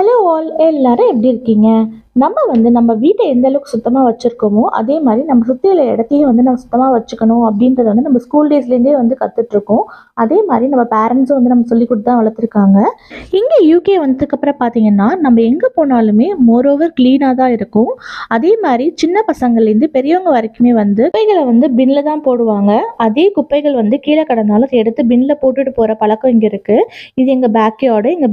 Hello all, எல்லாரும் எப்படி இருக்கீங்க? நம்ம வீட்டை எந்த அளவுக்கு சுத்தமாக வச்சுருக்கோமோ அதே மாதிரி நம்ம சுற்றி உள்ள இடத்தையும் நம்ம சுத்தமாக வச்சுக்கணும் அப்படின்றத நம்ம ஸ்கூல் டேஸ்லேருந்தே கற்றுட்ருக்கோம். அதே மாதிரி நம்ம பேரண்ட்ஸும் நம்ம சொல்லி கொடுத்து தான் வளர்த்துருக்காங்க. இங்கே யூகே வந்ததுக்கப்புறம் பார்த்தீங்கன்னா நம்ம எங்கே போனாலுமே மோரோவர் க்ளீனாக தான் இருக்கும். அதே மாதிரி சின்ன பசங்கள்லேருந்து பெரியவங்க வரைக்குமே குப்பைகளை பின்னில் தான் போடுவாங்க. அதே குப்பைகள் கீழே கிடந்தாலும் அதை எடுத்து பின்னில் போட்டுட்டு போகிற பழக்கம் இங்கே இருக்குது. இது எங்கள்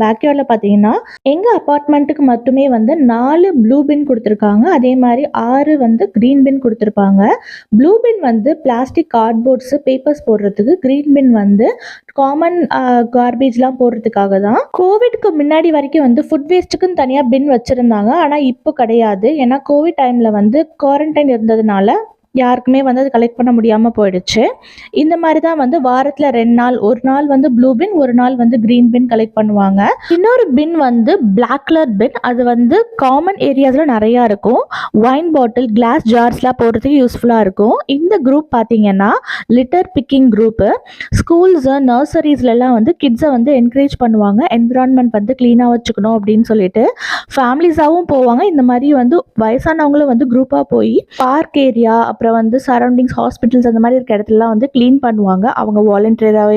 பேக்யார்டில் பார்த்தீங்கன்னா எங்கள் அப்பார்ட்மெண்ட்டுக்கு மட்டுமே 4 ப்ளூ பின் கொடுத்துருக்காங்க. அதே மாதிரி 6 க்ரீன் பின் கொடுத்துருப்பாங்க. ப்ளூ பின் பிளாஸ்டிக் கார்ட்போர்ட்ஸு பேப்பர்ஸ் போடுறதுக்கு, க்ரீன் பின் காமன் கார்பேஜ்லாம் போடுறதுக்காக தான். கோவிட்க்கு முன்னாடி வரைக்கும் ஃபுட் வேஸ்ட்டுக்குன்னு தனியாக பின் வச்சுருந்தாங்க. ஆனால் இப்போ கிடையாது. ஏன்னா கோவிட் டைமில் குவாரண்டைன் இருந்ததுனால யாருக்குமே அது கலெக்ட் பண்ண முடியாமல் போயிடுச்சு. இந்த மாதிரி தான் வாரத்தில் 2 நாள், ஒரு நாள் ப்ளூ பின், ஒரு நாள் க்ரீன் பின் கலெக்ட் பண்ணுவாங்க. இன்னொரு பின் பிளாக் கலர் பின். அது காமன் ஏரியாஸில் நிறையா இருக்கும். ஒயின் பாட்டில், கிளாஸ் ஜார்ஸ்லாம் போடுறதுக்கு யூஸ்ஃபுல்லாக இருக்கும். இந்த குரூப் பார்த்தீங்கன்னா லிட்டர் பிக்கிங் குரூப்பு. ஸ்கூல்ஸு, நர்சரிஸ்லாம் கிட்ஸை என்கரேஜ் பண்ணுவாங்க. என்விரான்மெண்ட் க்ளீனாக வச்சுக்கணும் அப்படின்னு சொல்லிட்டு ஃபேமிலிஸாகவும் போவாங்க. இந்த மாதிரி வயசானவங்களும் குரூப்பாக போய் பார்க் ஏரியா, அப்புறம் சரௌண்டிங்ஸ், ஹாஸ்பிட்டல்ஸ் அந்த மாதிரி இருக்க இடத்துலலாம் க்ளீன் பண்ணுவாங்க. அவங்க வாலண்டியராகவே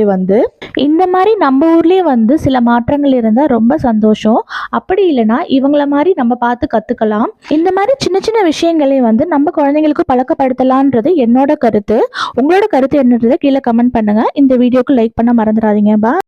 இந்த மாதிரி நம்ம ஊர்லேயே சில மாற்றங்கள் இருந்தால் ரொம்ப சந்தோஷம். அப்படி இல்லைன்னா இவங்கள மாதிரி நம்ம பார்த்து கற்றுக்கலாம். இந்த மாதிரி சின்ன சின்ன விஷயங்களே நம்ம குழந்தைங்களுக்கு பழக்கப்படுத்தலான்றது என்னோட கருத்து. உங்களோட கருத்து என்னன்றதை கீழே கமெண்ட் பண்ணுங்கள். இந்த வீடியோக்கு லைக் பண்ண மறந்துடாதீங்க. பா.